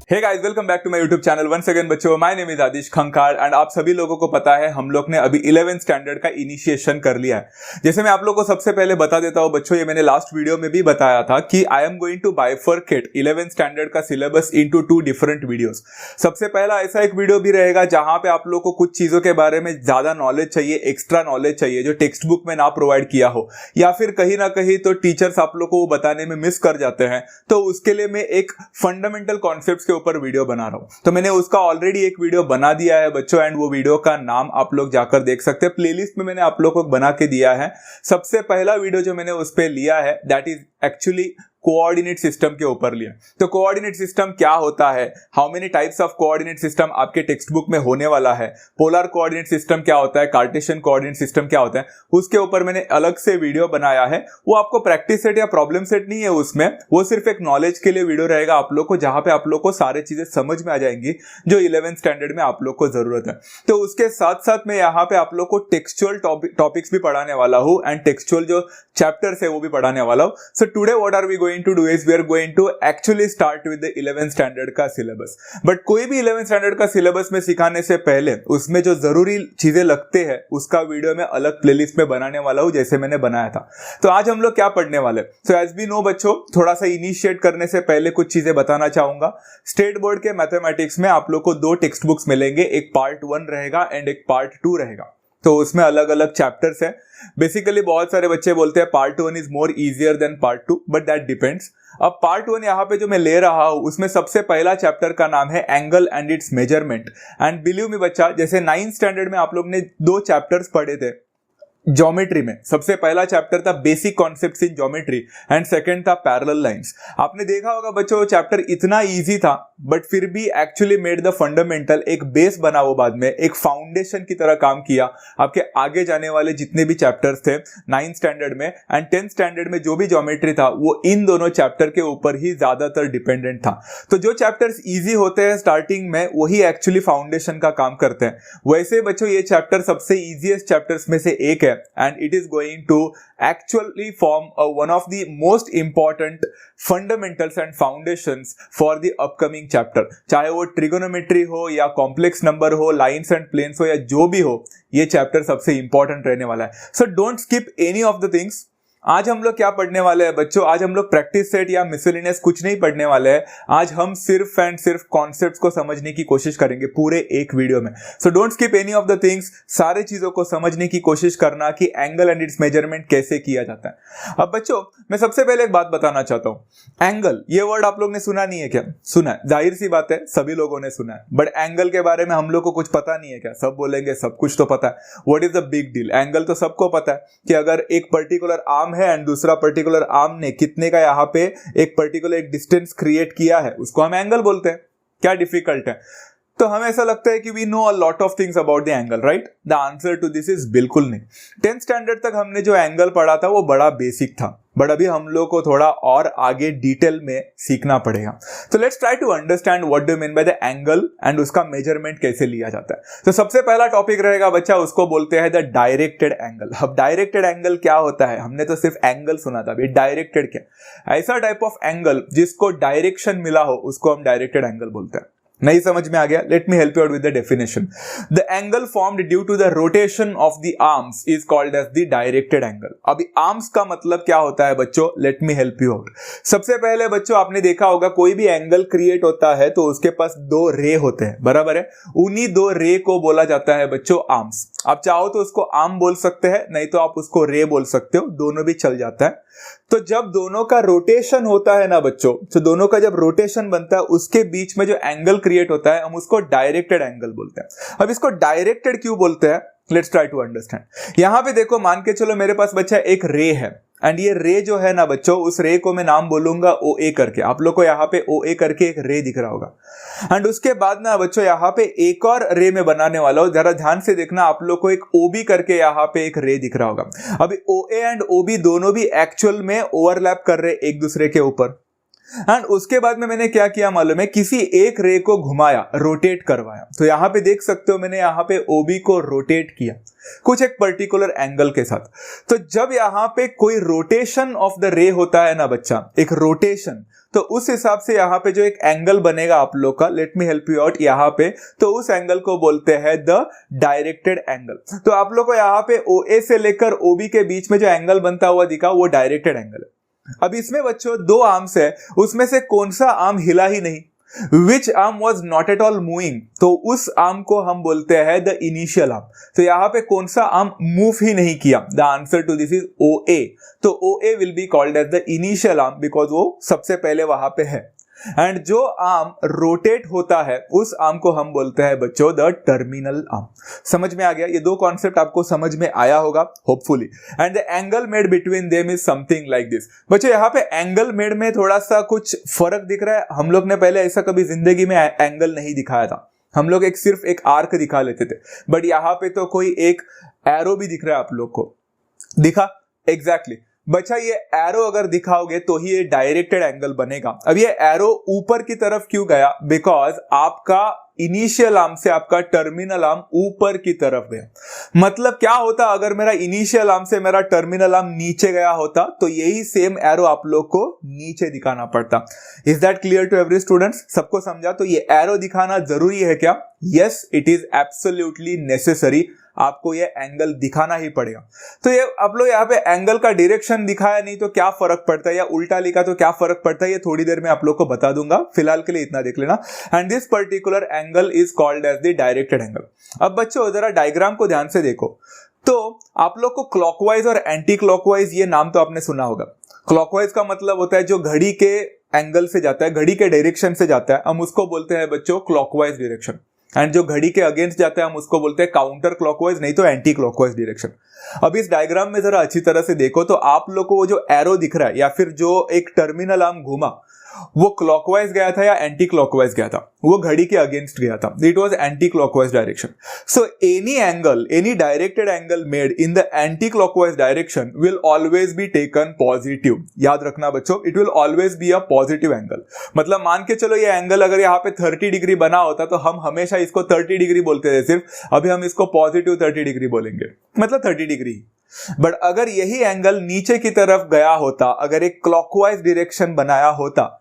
Hey guys, welcome back to my YouTube channel once again बच्चों। My name is Aadish Khankhar and आप सभी लोगों को पता है हम लोग ने अभी 11th स्टैंडर्ड का इनिशिएशन कर लिया है। जैसे मैं आप लोगों को सबसे पहले बता देता हूं बच्चों, ये मैंने लास्ट वीडियो में भी बताया था कि I am going to bifurcate 11th standard का सिलेबस इनटू 2 डिफरेंट वीडियोस। सबसे पहला ऐसा एक वीडियो भी रहेगा जहां पे आप लोगों को कुछ चीजों के बारे में ज्यादा नॉलेज चाहिए, एक्स्ट्रा नॉलेज चाहिए जो टेक्स्ट बुक में ना प्रोवाइड किया हो, या फिर कहीं ना कहीं तो टीचर्स आप लोग को बताने में मिस कर जाते हैं, तो उसके लिए मैं एक फंडामेंटल कॉन्सेप्ट्स के ऊपर वीडियो बना रहा हूं। तो मैंने उसका ऑलरेडी एक वीडियो बना दिया है बच्चों, एंड वो वीडियो का नाम आप लोग जाकर देख सकते हैं। प्लेलिस्ट में मैंने आप लोग को बना के दिया है। सबसे पहला वीडियो जो मैंने उस पे लिया है that is actually coordinate system के ऊपर लिया। तो कोऑर्डिनेट सिस्टम क्या होता है, how many types of coordinate system आपके टेक्स्ट बुक में होने वाला है, पोलर कोऑर्डिनेट सिस्टम क्या होता है, कार्टेशियन कोऑर्डिनेट सिस्टम क्या होता है, उसके ऊपर मैंने अलग से वीडियो बनाया है। वो आपको प्रैक्टिस सेट या प्रॉब्लम सेट नहीं है उसमें, वो सिर्फ एक नॉलेज के लिए वीडियो रहेगा आप लोग को, जहां पे आप लोग को सारी चीजें समझ में आ जाएंगी जो 11th स्टैंडर्ड में आप लोग को जरूरत है। तो उसके साथ साथ मैं यहाँ पे आप लोग को टेक्सचुअल टॉपिक्स भी पढ़ाने वाला हूँ एंड टेक्सचुअल जो चैप्टर्स है वो भी पढ़ाने वाला हूँ। So today what are we going to do is we are going to actually start with the 11th standard का सिलेबस। बट कोई भी 11th स्टैंडर्ड का सिलेबस में सिखाने से पहले उसमें जो जरूरी चीजें लगते हैं उसका वीडियो में अलग प्लेलिस्ट में बनाने वाला हूं, जैसे मैंने बनाया था। तो आज हम लोग क्या पढ़ने वाले, सो एज वी नो बच्चों, थोड़ा सा इनिशिएट करने से पहले कुछ चीजें बताना चाहूंगा। स्टेट बोर्ड के मैथमेटिक्स में आप लोग को 2 टेक्स्ट बुक्स मिलेंगे, एक पार्ट 1 रहेगा एंड एक पार्ट 2 रहेगा। तो उसमें अलग अलग चैप्टर्स हैं। बेसिकली बहुत सारे बच्चे बोलते हैं part 1 is more easier than part 2, but that depends. अब पार्ट 1 यहाँ पे जो मैं ले रहा हूं उसमें सबसे पहला चैप्टर का नाम है angle and it's measurement. And believe me बच्चा, जैसे 9th स्टैंडर्ड में आप लोग ने 2 चैप्टर्स पढ़े थे ज्योमेट्री में। सबसे पहला चैप्टर था basic concepts in geometry and second था पैरेलल लाइंस। आपने देखा होगा बच्चों वो चैप्टर इतना इजी था बट फिर भी एक्चुअली मेड द फंडामेंटल, एक बेस बना वो बाद में, एक फाउंडेशन की तरह काम किया आपके आगे जाने वाले जितने भी चैप्टर्स थे 9th स्टैंडर्ड में एंड 10th स्टैंडर्ड में। जो भी ज्योमेट्री था वो इन दोनों चैप्टर के ऊपर ही ज्यादातर डिपेंडेंट था। तो जो चैप्टर्स इजी होते हैं स्टार्टिंग में वही एक्चुअली फाउंडेशन का काम करते हैं। वैसे बच्चों ये चैप्टर सबसे इजीएस्ट चैप्टर्स में से एक है and it is going to actually form one of the most important fundamentals and foundations for the upcoming chapter। चाहे वो ट्रिगोनोमेट्री हो या कॉम्प्लेक्स नंबर हो, लाइन्स एंड प्लेन्स हो या जो भी हो, ये चैप्टर सबसे इंपॉर्टेंट रहने वाला है। So don't skip any of the things. आज हम लोग क्या पढ़ने वाले हैं बच्चों, आज हम लोग प्रैक्टिस सेट या मिसलेनियस कुछ नहीं पढ़ने वाले हैं। आज हम सिर्फ एंड सिर्फ कॉन्सेप्ट्स को समझने की कोशिश करेंगे पूरे एक वीडियो में। So don't skip any of the things. सारे चीजों को समझने की कोशिश करना कि एंगल एंड इट्स मेजरमेंट कैसे किया जाता है। अब बच्चों मैं सबसे पहले एक बात बताना चाहता हूं। एंगल, ये वर्ड आप लोग ने सुना नहीं है क्या? सुना है, जाहिर सी बात है सभी लोगों ने सुना है, बट एंगल के बारे में हम लोग को कुछ पता नहीं है क्या? सब बोलेंगे सब कुछ तो पता है। What is the big deal? Angle तो सबको पता है कि अगर एक पर्टिकुलर आर्म है एंड दूसरा पर्टिकुलर आर्म ने कितने का यहाँ पे एक पर्टिकुलर एक डिस्टेंस क्रिएट किया है, उसको हम एंगल बोलते हैं। क्या डिफिकल्ट है? तो हमें ऐसा लगता है कि we know a lot of things about the angle, right? The answer to this is बिल्कुल नहीं। 10th स्टैंडर्ड तक हमने जो एंगल पढ़ा था वो बड़ा बेसिक था, बट अभी हम लोग को थोड़ा और आगे डिटेल में सीखना पड़ेगा। तो let's try to understand what do mean by the angle and उसका मेजरमेंट कैसे लिया जाता है। तो सबसे पहला टॉपिक रहेगा बच्चा, उसको बोलते हैं द डायरेक्टेड एंगल। अब डायरेक्टेड एंगल क्या होता है? हमने तो सिर्फ एंगल सुना था, अभी डायरेक्टेड क्या? ऐसा टाइप ऑफ एंगल जिसको डायरेक्शन मिला हो उसको हम डायरेक्टेड एंगल बोलते हैं। नहीं समझ में आ गया? Let me help you out with the definition. The angle formed due to the rotation of the arms is called as the directed angle. अभी आर्म्स का मतलब क्या होता है बच्चों? Let me help you out. सबसे पहले बच्चों आपने देखा होगा कोई भी एंगल क्रिएट होता है तो उसके पास 2 रे होते हैं, बराबर है? उन्हीं 2 रे को बोला जाता है बच्चों आर्म्स। आप चाहो तो उसको आर्म बोल सकते हैं, नहीं तो आप उसको रे बोल सकते हो, दोनों भी चल जाता है। तो जब दोनों का रोटेशन होता है ना बच्चों, तो दोनों का जब रोटेशन बनता है उसके बीच में जो एंगल क्रिएट होता है हम उसको डायरेक्टेड एंगल बोलते हैं। अब इसको डायरेक्टेड क्यों बोलते हैं? Let's try to understand. यहां पे देखो, मान के चलो मेरे पास बच्चा एक रे है एंड ये रे जो है ना बच्चों, उस रे को मैं नाम बोलूंगा OA करके। आप लोग को यहाँ पे OA करके एक रे दिख रहा होगा एंड उसके बाद ना बच्चों यहाँ पे एक और रे में बनाने वाला हूं। जरा ध्यान से देखना, आप लोग को एक OB करके यहाँ पे एक रे दिख रहा होगा। अभी OA एंड OB दोनों भी एक्चुअल में ओवरलैप कर रहे एक दूसरे के ऊपर एंड उसके बाद में मैंने क्या किया मालूम है? किसी एक रे को घुमाया, रोटेट करवाया। तो यहां पे देख सकते हो मैंने यहां पे OB को रोटेट किया कुछ एक पर्टिकुलर एंगल के साथ। तो जब यहां पे कोई रोटेशन ऑफ द रे होता है ना बच्चा, एक रोटेशन, तो उस हिसाब से यहाँ पे जो एक एंगल बनेगा आप लोग का, late me help you out यहाँ पे, तो उस एंगल को बोलते हैं द डायरेक्टेड एंगल। तो आप लोग को यहाँ पे OA से लेकर OB के बीच में जो एंगल बनता हुआ दिखा वो डायरेक्टेड एंगल है। अब इसमें बच्चों दो आर्म्स है, उसमें से कौन सा आर्म हिला ही नहीं, Which arm was not at all moving, तो उस आर्म को हम बोलते हैं द इनिशियल आर्म। तो यहाँ पे कौन सा आर्म मूव ही नहीं किया, the answer to this is OA। तो OA will be called as the initial arm because वो सबसे पहले वहां पे है। एंड जो आर्म रोटेट होता है उस आर्म को हम बोलते हैं बच्चों द टर्मिनल आर्म। समझ में आ गया? ये दो कॉन्सेप्ट आपको समझ में आया होगा hopefully. And the angle made between them is something like this. बच्चों यहाँ पे एंगल मेड में थोड़ा सा कुछ फर्क दिख रहा है। हम लोग ने पहले ऐसा कभी जिंदगी में एंगल नहीं दिखाया था, हम लोग सिर्फ एक आर्क दिखा लेते थे, बट यहाँ पे तो कोई एक एरो भी दिख रहा है आप लोग को, दिखा? एग्जैक्टली बच्चा, ये एरो अगर दिखाओगे तो ही ये डायरेक्टेड एंगल बनेगा। अब ये एरो ऊपर की तरफ क्यों गया? बिकॉज आपका इनिशियल आर्म से आपका टर्मिनल आर्म ऊपर की तरफ गया। मतलब क्या होता अगर मेरा इनिशियल आर्म से मेरा टर्मिनल आर्म नीचे गया होता, तो यही सेम एरो आप लोग को नीचे दिखाना पड़ता। Is that clear to every students? सबको समझा? तो ये एरो दिखाना जरूरी है क्या? Yes, it is absolutely necessary. आपको ये एंगल दिखाना ही पड़ेगा। तो ये आप लोग यहाँ पे एंगल का डायरेक्शन दिखाया नहीं तो क्या फर्क पड़ता है, या उल्टा लिखा तो क्या फर्क पड़ता है, ये थोड़ी देर में आप लोग को बता दूंगा। फिलहाल के लिए इतना देख लेना। And this particular angle is called as the directed angle. अब बच्चों जरा डायग्राम को ध्यान से देखो, तो आप लोग को क्लॉकवाइज और एंटी क्लॉकवाइज ये नाम तो आपने सुना होगा। क्लॉकवाइज का मतलब होता है जो घड़ी के एंगल से जाता है, घड़ी के डायरेक्शन से जाता है, हम उसको बोलते हैं बच्चों क्लॉकवाइज डायरेक्शन। एंड जो घड़ी के अगेंस्ट जाता है हम उसको बोलते हैं काउंटर क्लॉकवाइज, नहीं तो एंटी क्लॉकवाइज डायरेक्शन। अब इस डायग्राम में जरा अच्छी तरह से देखो तो आप लोग को वो जो एरो दिख रहा है या फिर जो एक टर्मिनल आर्म घूमा वो क्लॉकवाइज गया था या एंटी क्लॉकवाइज गया था? वो घड़ी के अगेंस्ट गया था। It was anti clockwise direction. So any angle, any directed angle made in the anti clockwise direction will always be taken positive. याद रखना बच्चों, it will always be a positive angle. मतलब मान के चलो ये एंगल अगर यहाँ पे 30 डिग्री बना होता तो हम हमेशा इसको 30 डिग्री बोलते थे सिर्फ, अभी हम इसको पॉजिटिव 30 डिग्री बोलेंगे, मतलब 30 डिग्री। बट अगर यही एंगल नीचे की तरफ गया होता, अगर एक क्लॉकवाइज डायरेक्शन बनाया होता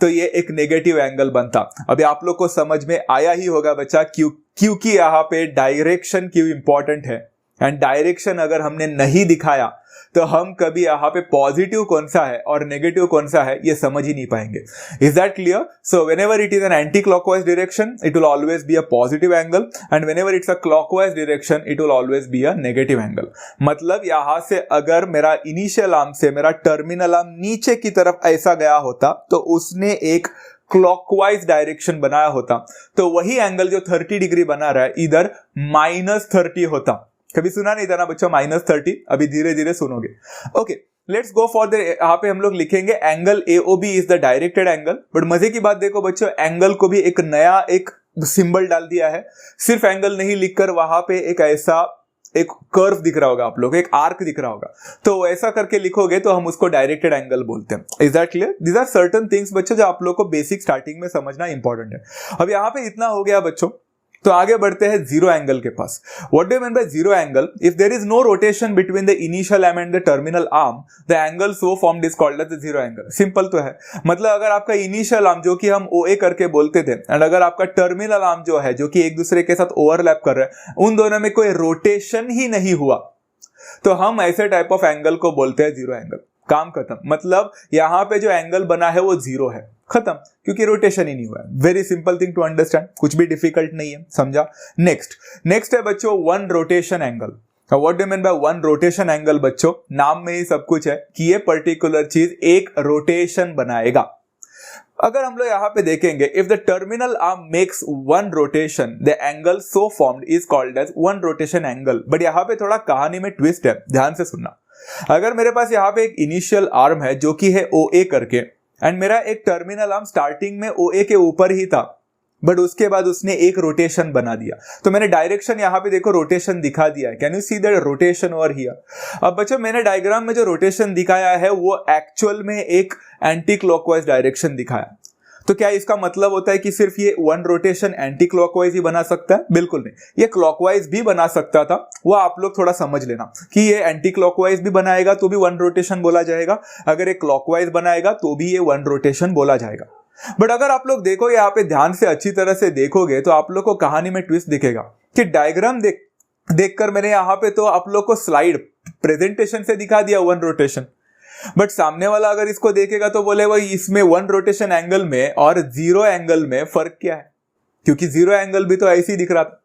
तो ये एक नेगेटिव एंगल बनता। अभी आप लोग को समझ में आया ही होगा बच्चा क्योंकि यहाँ पे डायरेक्शन क्यों इंपॉर्टेंट है। एंड डायरेक्शन अगर हमने नहीं दिखाया तो हम कभी यहाँ पे पॉजिटिव कौन सा है और नेगेटिव कौन सा है ये समझ ही नहीं पाएंगे। Is that clear? So whenever it is an anti clockwise direction it will always be a positive angle, and whenever it's a clockwise direction it will always be a negative angle. मतलब यहाँ से अगर मेरा initial arm से मेरा terminal arm नीचे की तरफ ऐसा गया होता तो उसने एक क्लॉकवाइज डायरेक्शन बनाया होता, तो वही एंगल जो 30 डिग्री बना रहा है इधर -30 होता। कभी सुना नहीं था ना बच्चों -30? अभी धीरे धीरे सुनोगे। Okay, let's go for the, यहाँ पे हम लोग लिखेंगे angle AOB is the directed angle. But मजे की बात देखो बच्चों, एंगल को भी एक नया एक सिंबल डाल दिया है। सिर्फ एंगल नहीं लिखकर वहां पे एक ऐसा एक कर्व दिख रहा होगा आप लोग, एक आर्क दिख रहा होगा, तो ऐसा करके लिखोगे तो हम उसको डायरेक्टेड एंगल बोलते हैं। Is that clear? These are certain things बच्चों जो आप लोग को बेसिक स्टार्टिंग में समझना इंपॉर्टेंट है। अब यहाँ पे इतना हो गया बच्चों, तो आगे बढ़ते हैं जीरो एंगल के पास। What do you mean by zero angle? If there is no rotation between the initial arm and the terminal arm the angle so formed is called as the zero angle. Simple तो है। मतलब अगर आपका initial arm जो कि हम OA करके बोलते थे, एंड अगर आपका टर्मिनल आर्म जो है जो कि एक दूसरे के साथ ओवरलैप कर रहे हैं, उन दोनों में कोई रोटेशन ही नहीं हुआ, तो हम ऐसे टाइप ऑफ एंगल को बोलते हैं जीरो एंगल। काम खत्म। मतलब यहां पे जो एंगल बना है वो जीरो है, खत्म, क्योंकि रोटेशन ही नहीं हुआ है। Very simple thing to understand, कुछ भी डिफिकल्ट नहीं है, समझा? नेक्स्ट है बच्चों one rotation angle. What do you mean by one rotation angle? बच्चों नाम में ही सब कुछ है कि ये पर्टिकुलर चीज एक रोटेशन बनाएगा। अगर हम लोग यहाँ पे देखेंगे, if the terminal arm makes one rotation the angle so formed is called as one rotation angle. But यहाँ पे थोड़ा कहानी में ट्विस्ट है, ध्यान से सुनना। अगर मेरे पास यहाँ पे एक इनिशियल आर्म है जो कि है OA करके, एंड मेरा एक टर्मिनल आर्म स्टार्टिंग में OA के ऊपर ही था, बट उसके बाद उसने एक रोटेशन बना दिया, तो मैंने डायरेक्शन यहाँ पे देखो रोटेशन दिखा दिया है। Can you see that rotation over here? अब बच्चों मैंने डायग्राम में जो रोटेशन दिखाया है वो एक्चुअल में एक एंटी क्लॉकवाइज डायरेक्शन दिखाया। तो क्या इसका मतलब होता है कि सिर्फ ये वन रोटेशन एंटी क्लॉकवाइज ही बना सकता है? बिल्कुल नहीं, ये क्लॉकवाइज भी बना सकता था। वो आप लोग थोड़ा समझ लेना कि ये एंटी क्लॉकवाइज भी बनाएगा तो भी वन रोटेशन बोला जाएगा, अगर ये क्लॉकवाइज बनाएगा तो भी ये वन रोटेशन बोला जाएगा। बट अगर आप लोग देखो यहाँ पे ध्यान से अच्छी तरह से देखोगे तो आप लोग को कहानी में ट्विस्ट दिखेगा कि डायग्राम देखकर मैंने यहाँ पे तो आप लोग को स्लाइड प्रेजेंटेशन से दिखा दिया वन रोटेशन, बट सामने वाला अगर इसको देखेगा तो बोले भाई इसमें वन रोटेशन एंगल में और जीरो एंगल में फर्क क्या है, क्योंकि जीरो एंगल भी तो ऐसे ही दिख रहा था,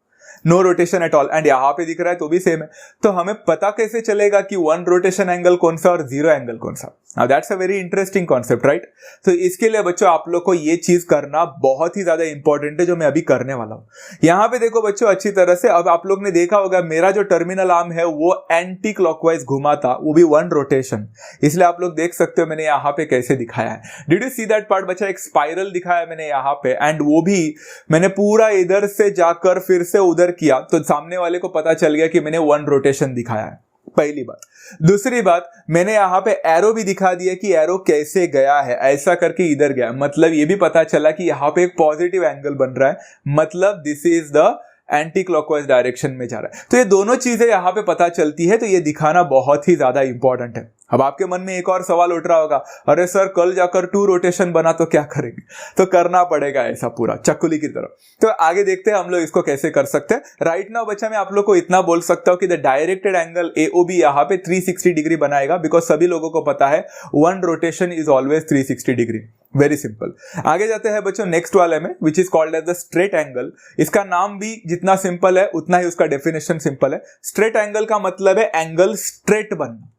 no rotation at all, and यहां पे दिख रहा है तो भी सेम है। तो हमें पता कैसे चलेगा कि वन रोटेशन एंगल कौन सा और जीरो एंगल कौन सा? Now that's a very interesting concept, right? तो इसके लिए बच्चों आप लोग को ये चीज करना बहुत ही ज्यादा इंपॉर्टेंट है जो मैं अभी करने वाला हूं। यहां पे देखो बच्चों अच्छी तरह से, अब आप लोग ने देखा होगा मेरा जो टर्मिनल आर्म है वो एंटी क्लॉकवाइज घुमा था, वो भी वन रोटेशन, इसलिए आप लोग देख सकते हो मैंने यहाँ पे कैसे दिखाया है। Did you see that part बच्चा? एक स्पाइरल दिखाया मैंने यहाँ पे, एंड वो भी मैंने पूरा इधर से जाकर फिर से उधर किया तो सामने वाले को पता चल गया कि मैंने वन रोटेशन दिखाया है, पहली बात। दूसरी बात, मैंने यहां पे एरो भी दिखा दिया कि एरो कैसे गया है, ऐसा करके इधर गया, मतलब ये भी पता चला कि यहां पे एक पॉजिटिव एंगल बन रहा है, मतलब this is the anti clockwise direction में जा रहा है। तो ये दोनों चीजें यहां पे पता चलती है, तो ये दिखाना बहुत ही ज्यादा इंपॉर्टेंट है। अब आपके मन में एक और सवाल उठ रहा होगा, अरे सर कल जाकर टू रोटेशन बना तो क्या करेंगे? तो करना पड़ेगा ऐसा पूरा चक्कुली की तरह। तो आगे देखते हैं हम लोग इसको कैसे कर सकते हैं। राइट नाउ बच्चा मैं आप लोग को इतना बोल सकता हूं कि द डायरेक्टेड एंगल एओबी यहाँ पे 360 डिग्री बनाएगा, बिकॉज सभी लोगों को पता है one rotation is always 360 degree. Very simple. आगे जाते हैं बच्चों नेक्स्ट वाले में, which is called as the straight angle. इसका नाम भी जितना सिंपल है उतना ही उसका डेफिनेशन सिंपल है। स्ट्रेट एंगल का मतलब है एंगल स्ट्रेट बनना।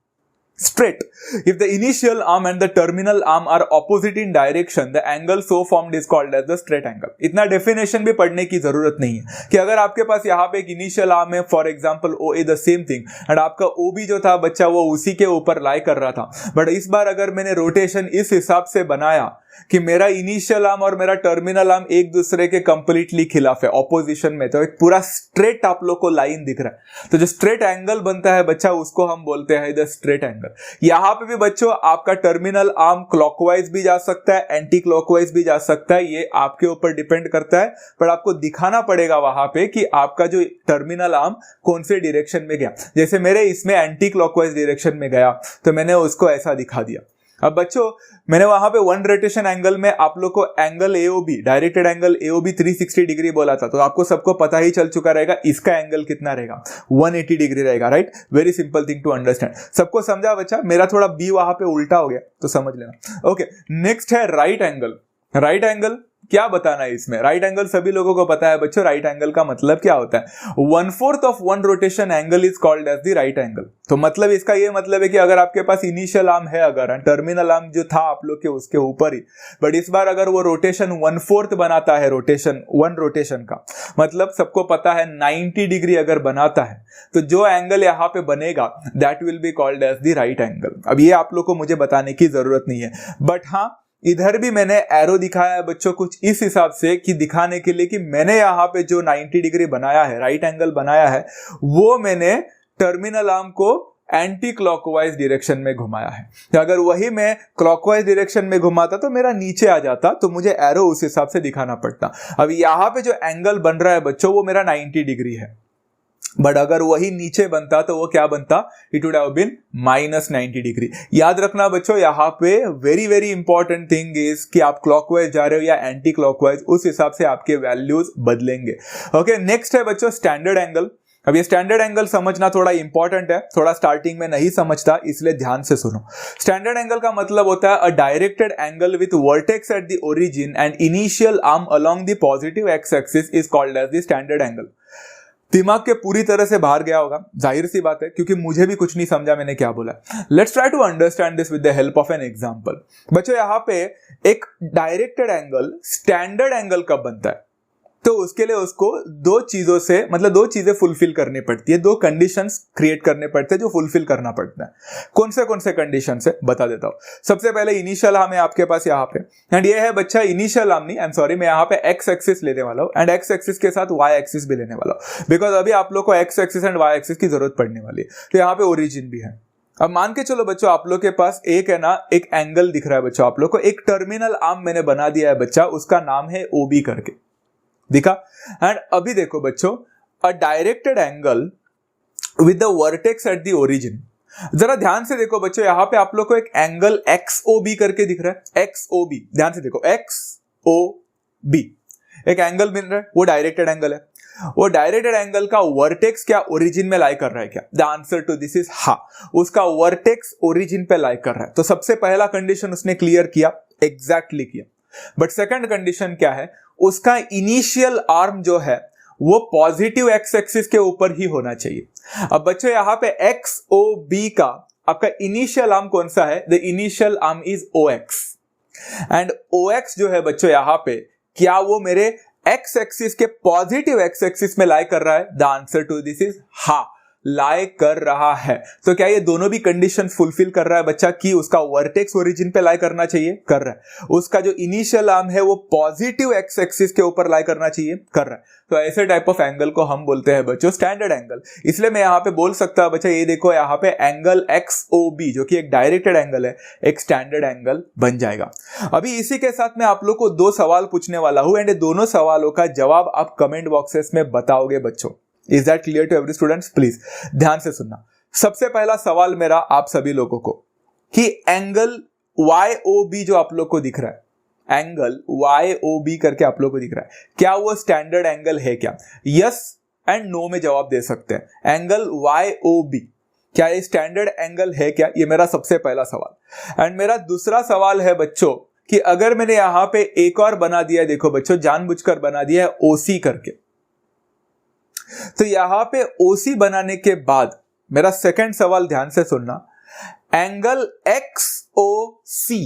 Straight. If the initial arm and the terminal arm are opposite in direction, the angle so formed is called as the straight angle. इतना डेफिनेशन भी पढ़ने की जरूरत नहीं है कि अगर आपके पास यहाँ पे एक इनिशियल आर्म है, for example O A, the same thing, and आपका ओ बी जो था बच्चा वो उसी के ऊपर लाई कर रहा था, बट इस बार अगर मैंने रोटेशन इस हिसाब से बनाया कि मेरा इनिशियल आर्म और मेरा टर्मिनल आर्म एक दूसरे के कंप्लीटली खिलाफ है, ऑपोजिशन में, तो एक पूरा स्ट्रेट आप लोग को लाइन दिख रहा है। तो जो स्ट्रेट एंगल बनता है बच्चा उसको हम बोलते हैं द स्ट्रेट एंगल। यहां पे भी बच्चों आपका टर्मिनल आर्म क्लॉकवाइज भी जा सकता है, एंटी क्लॉकवाइज भी जा सकता है, ये आपके ऊपर डिपेंड करता है, पर आपको दिखाना पड़ेगा वहां पे कि आपका जो टर्मिनल आर्म कौन से डायरेक्शन में गया। जैसे मेरे इसमें एंटी क्लॉकवाइज डायरेक्शन में गया तो मैंने उसको ऐसा दिखा दिया। अब बच्चों मैंने वहां पे वन रोटेशन एंगल में आप लोग को angle AOB, directed angle AOB 360 degree बोला था, तो आपको सबको पता ही चल चुका रहेगा इसका एंगल कितना रहेगा, 180 डिग्री रहेगा, right? Very simple thing to understand. सबको समझा बच्चा? मेरा थोड़ा बी वहां पे उल्टा हो गया तो समझ लेना। ओके, नेक्स्ट है राइट एंगल। राइट एंगल क्या बताना है इसमें? राइट एंगल सभी लोगों को पता है बच्चों, राइट एंगल का मतलब क्या होता है? 1/4 of one rotation angle is called as the right angle. तो मतलब इसका ये मतलब है कि अगर आपके पास इनिशियल आर्म है, अगर टर्मिनल आर्म जो था आप लोग के उसके ऊपर ही, बट इस बार अगर वो रोटेशन 1/4 बनाता है, रोटेशन वन रोटेशन का मतलब सबको पता है 90 डिग्री अगर बनाता है, तो जो एंगल यहाँ पे बनेगा that will be called as the right angle. अब ये आप लोग को मुझे बताने की जरूरत नहीं है, बट हाँ इधर भी मैंने एरो दिखाया है बच्चों कुछ इस हिसाब से कि दिखाने के लिए कि मैंने यहाँ पे जो 90 डिग्री बनाया है, राइट एंगल बनाया है, वो मैंने टर्मिनल आर्म को एंटी क्लॉकवाइज डायरेक्शन में घुमाया है। तो अगर वही मैं क्लॉकवाइज डायरेक्शन में घुमाता तो मेरा नीचे आ जाता, तो मुझे एरो उस हिसाब से दिखाना पड़ता। अब यहाँ पे जो एंगल बन रहा है बच्चों वो मेरा 90 डिग्री है, बट अगर वही नीचे बनता तो वो क्या बनता? It would have been -90 degree. याद रखना बच्चों यहाँ पे very very important thing is कि आप क्लॉकवाइज जा रहे हो या एंटी क्लॉकवाइज, उस हिसाब से आपके वैल्यूज बदलेंगे। ओके, नेक्स्ट है बच्चों स्टैंडर्ड एंगल। अब ये स्टैंडर्ड एंगल समझना थोड़ा इंपॉर्टेंट है, थोड़ा स्टार्टिंग में नहीं समझता, इसलिए ध्यान से सुनो। स्टैंडर्ड एंगल का मतलब होता है a directed angle with vertex at the origin and initial arm along the positive X axis is called as the standard angle. दिमाग के पूरी तरह से बाहर गया होगा, जाहिर सी बात है, क्योंकि मुझे भी कुछ नहीं समझा मैंने क्या बोला। Let's try to understand this with the help of an example. बच्चों यहाँ पे एक डायरेक्टेड एंगल स्टैंडर्ड एंगल कब बनता है? तो उसके लिए उसको दो चीजों से, मतलब दो चीजें फुलफिल करनी पड़ती है, दो कंडीशंस क्रिएट करने पड़ते हैं जो फुलफिल करना पड़ता है। कौन से कंडीशंस है बता देता हूं। सबसे पहले इनिशियल आर्म है आपके पास यहाँ पे, एंड ये है बच्चा इनिशियल आर्म नहीं, आई एम सॉरी, मैं यहाँ पे एक्स एक्सिस लेने वाला हूँ एंड एक्स एक्सिस के साथ वाई एक्सिस भी लेने वाला हूँ, बिकॉज अभी आप लोग को X axis and Y axis की जरूरत पड़ने वाली है। तो यहाँ पे ओरिजिन भी है, अब मान के चलो बच्चों, आप लोग के पास एक है ना, एक एंगल दिख रहा है बच्चों, आप लोग को एक टर्मिनल आर्म मैंने बना दिया है बच्चा, उसका नाम है OB करके, दिखा। एंड अभी देखो बच्चों, a directed angle with the vertex at the origin. जरा ध्यान से देखो बच्चों, यहां पे आप लोग को एक एंगल XOB करके दिख रहा है, XOB, ध्यान से देखो, XOB एक एंगल मिल रहा है, वो डायरेक्टेड एंगल है। वो डायरेक्टेड एंगल का वर्टेक्स क्या ओरिजिन में लाई कर रहा है क्या? The answer to this is हा, उसका वर्टेक्स ओरिजिन पे लाई कर रहा है। तो सबसे पहला कंडीशन उसने क्लियर किया, एग्जैक्टली किया। बट सेकंड कंडीशन क्या है, उसका इनिशियल आर्म जो है वो पॉजिटिव एक्स एक्सिस के ऊपर ही होना चाहिए। अब बच्चों यहां पे XOB का आपका इनिशियल आर्म कौन सा है? The initial arm is OX, and OX जो है बच्चों यहां पे, क्या वो मेरे एक्स एक्सिस के पॉजिटिव एक्स एक्सिस में लाई कर रहा है? The answer to this is हा, लाई कर रहा है। तो क्या ये दोनों भी कंडीशन फुलफिल कर रहा है बच्चा, कि उसका वर्टेक्स ओरिजिन पे लाई करना चाहिए? कर रहा है। उसका जो इनिशियल आर्म है वो पॉजिटिव एक्स एक्सिस के ऊपर लाई करना चाहिए? कर रहा है। तो ऐसे टाइप ऑफ एंगल को हम बोलते हैं बच्चों स्टैंडर्ड एंगल। इसलिए मैं यहां पे बोल सकता हूं बच्चा, ये देखो यहां पे एंगल XOB जो कि एक डायरेक्टेड एंगल है, एक स्टैंडर्ड एंगल बन जाएगा। अभी इसी के साथ मैं आप लोग को 2 सवाल पूछने वाला हूं, एंड दोनों सवालों का जवाब आप कमेंट बॉक्सेस में बताओगे बच्चों। Is that clear to every students? Please ध्यान से सुनना। सबसे पहला सवाल मेरा आप सभी लोगों को, कि एंगल YOB जो आप लोग को दिख रहा है, एंगल YOB करके आप लोग को दिख रहा है, क्या वो स्टैंडर्ड एंगल है क्या? यस एंड नो में जवाब दे सकते हैं। एंगल YOB क्या ये स्टैंडर्ड एंगल है क्या? ये मेरा सबसे पहला सवाल। एंड मेरा दूसरा सवाल है बच्चों, कि अगर मैंने यहां पे एक और बना दिया है, देखो बच्चों जानबूझकर बना दिया है OC करके, तो यहां पे OC बनाने के बाद मेरा सेकंड सवाल ध्यान से सुनना, एंगल XOC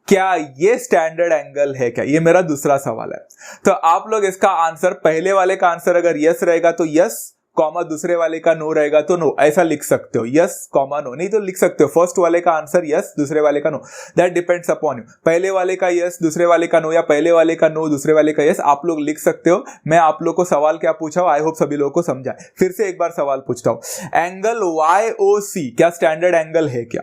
क्या ये स्टैंडर्ड एंगल है क्या? ये मेरा दूसरा सवाल है। तो आप लोग इसका आंसर, पहले वाले का आंसर अगर यस रहेगा तो यस, कॉमा दूसरे वाले का नो रहेगा तो नो, ऐसा लिख सकते हो, यस कॉमा नो। नहीं तो लिख सकते हो फर्स्ट वाले का आंसर यस, दूसरे वाले का no, that depends upon you. पहले वाले का यस, दूसरे वाले का नो, या पहले वाले का नो, दूसरे वाले का यस, आप लोग लिख सकते हो। मैं आप लोग को सवाल क्या पूछा हूं, आई होप सभी लोगों को समझा। फिर से एक बार सवाल पूछता हूं, एंगल YOC क्या स्टैंडर्ड एंगल है क्या?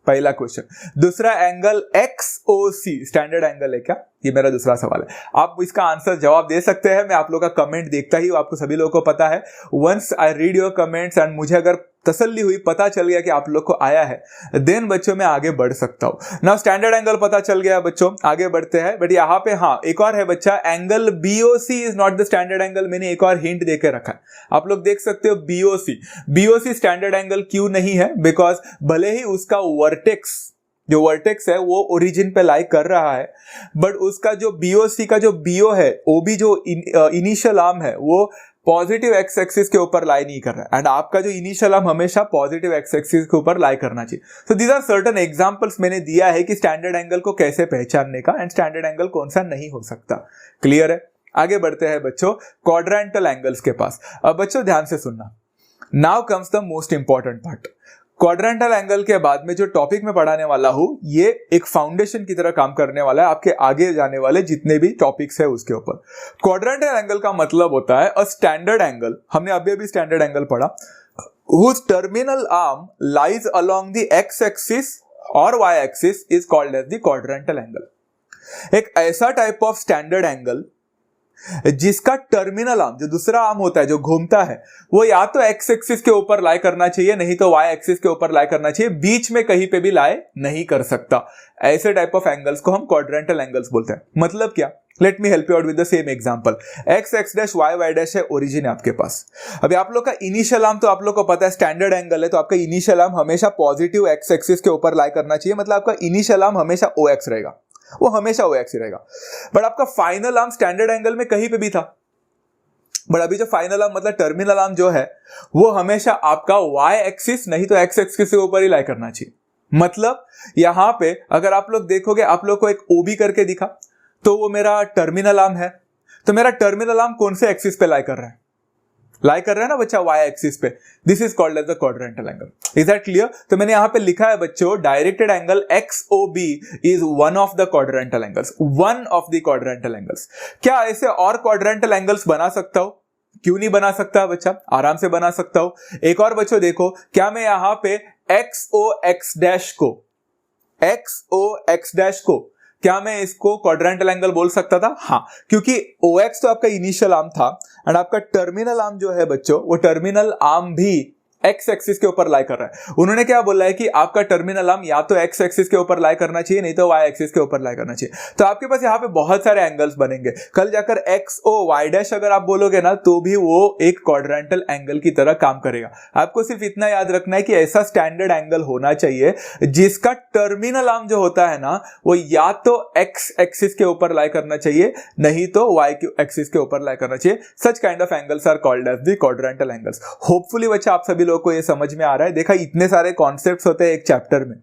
पहला क्वेश्चन। दूसरा, एंगल XOC स्टैंडर्ड एंगल है क्या? ये मेरा दूसरा सवाल है। आप इसका आंसर जवाब दे सकते हैं, मैं आप लोगों का कमेंट देखता ही हूं, आपको सभी लोगों को पता है। Once I read your comments and मुझे अगर तसल्ली हुई, पता चल गया कि आप लोग को आया है, देन बच्चों मैं आगे बढ़ सकता हूं। नाउ स्टैंडर्ड एंगल पता चल गया बच्चों, आगे बढ़ते हैं। बट यहां पे हाँ एक और है बच्चा, angle BOC is not the standard angle. मैंने एक और हिंट देके रखा है, आप लोग देख सकते हो। BOC स्टैंडर्ड एंगल क्यों नहीं है? बिकॉज भले ही उसका वर्टेक्स, जो वर्टेक्स है वो ओरिजिन पे लाई कर रहा है, बट उसका जो BOC का जो BO है, OB जो इनिशियल आर्म है, वो पॉजिटिव एक्स एक्सिस के ऊपर लाई नहीं कर रहा है। एंड आपका जो इनिशियल आर्म हमेशा पॉजिटिव एक्स एक्सिस के ऊपर लाई करना चाहिए। So these are certain examples मैंने दिया है कि स्टैंडर्ड एंगल को कैसे पहचानने का, एंड स्टैंडर्ड एंगल कौन सा नहीं हो सकता। क्लियर है? आगे बढ़ते हैं बच्चों क्वाड्रेंटल एंगल्स के पास। अब बच्चों ध्यान से सुनना, now comes the most important part. Quadrantal angle के बाद में जो टॉपिक में पढ़ाने वाला हूं, ये एक फाउंडेशन की तरह काम करने वाला है आपके आगे जाने वाले जितने भी टॉपिक्स है उसके ऊपर। क्वाड्रेंटल एंगल का मतलब होता है अ स्टैंडर्ड एंगल, हमने अभी स्टैंडर्ड एंगल पढ़ा, whose terminal arm lies along the x-axis or y-axis is called as the quadrantal angle। एक ऐसा टाइप ऑफ स्टैंडर्ड एंगल जिसका टर्मिनल आर्म, जो दूसरा आर्म होता है जो घूमता है, वो या तो एक्स एक्सिस के ऊपर लाई करना चाहिए, नहीं तो वाई एक्सिस के ऊपर लाई करना चाहिए, बीच में कहीं पे भी लाई नहीं कर सकता। ऐसे टाइप ऑफ एंगल्स को हम क्वाड्रेंटल एंगल्स बोलते हैं। मतलब क्या? Let me help you out with the same example. X X dash Y Y dash है, ओरिजिन है आपके पास। अभी आप लोग का इनिशियल आर्म तो आप लोग को पता है स्टैंडर्ड एंगल है, तो आपका इनिशियल आर्म हमेशा पॉजिटिव एक्स एक्सिस के ऊपर लाई करना चाहिए। मतलब आपका इनिशियल आर्म हमेशा OX रहेगा, वो हमेशा OX ही रहेगा। बट आपका फाइनल आर्म स्टैंडर्ड एंगल में कहीं पे भी था, बट अभी जो फाइनल आर्म मतलब टर्मिनल आर्म जो है, वो हमेशा आपका Y एक्सिस नहीं तो X एक्सिस के ऊपर ही लाई करना चाहिए। मतलब यहां पे अगर आप लोग देखोगे, आप लोग को एक OB करके दिखा, तो वो मेरा टर्मिनल आर्म है। तो मेरा टर्मिनल आर्म कौन से एक्सिस पे लाई कर रहा है? लाई कर रहा है ना बच्चा Y एक्सिस पे। This is called as the quadrantal angle. Is that clear? तो मैंने यहां पे लिखा है बच्चों, directed angle XOB is one of the quadrantal angles, one of the quadrantal angles. क्या ऐसे और क्वाड्रेंटल एंगल्स बना सकता हूं? क्यों नहीं बना सकता बच्चा? आराम से बना सकता हूं। एक और बच्चों देखो, क्या मैं यहां पे XOX को क्या मैं इसको क्वाड्रेंटल एंगल बोल सकता था? हाँ, क्योंकि OX तो आपका इनिशियल आर्म था एंड आपका टर्मिनल आर्म जो है बच्चों, वो टर्मिनल आर्म भी एक्स एक्सिस के ऊपर लाई कर रहा है। उन्होंने क्या बोला है कि आपका टर्मिनल आर्म या तो एक्स एक्सिस के ऊपर लाई करना चाहिए, नहीं तो वाई एक्सिस के ऊपर लाई करना चाहिए। तो आपके पास यहाँ पे बहुत सारे एंगल्स बनेंगे। कल जाकर एक्स ओ वाई डैश अगर आप बोलोगे ना, तो भी वो एक क्वाड्रेंटल एंगल की तरह काम करेगा। आपको सिर्फ इतना याद रखना है कि ऐसा स्टैंडर्ड एंगल होना चाहिए जिसका टर्मिनल आर्म जो होता है ना, वो या तो एक्स एक्सिस के ऊपर लाई करना चाहिए, नहीं तो वाई एक्सिस के ऊपर लाई करना चाहिए। Such kind of angles are called as the quadrantal angles. Hopefully बच्चा आप सभी को ये समझ में आ रहा है। देखा, इतने सारे कॉन्सेप्ट्स होते हैं एक चैप्टर में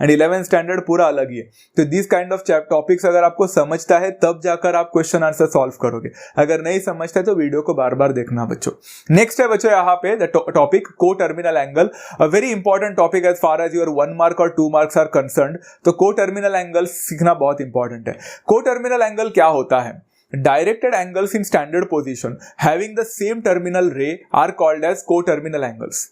एंड 11th स्टैंडर्ड पूरा अलग ही है। तो दिस काइंड ऑफ टॉपिक्स अगर आपको समझता है तब जाकर आप क्वेश्चन आंसर सॉल्व करोगे। अगर नहीं समझता है तो वीडियो को बार बार देखना बच्चों। नेक्स्ट है बच्चों यहाँ पे द टॉपिक को terminal angle, a very important topic as far as your 1 mark और 2 मार्क्स आर कंसर्न्ड। तो को टर्मिनल एंगल सीखना बहुत इंपॉर्टेंट है। को टर्मिनल एंगल क्या होता है? Directed angles in standard position having the same terminal ray are called as co-terminal angles.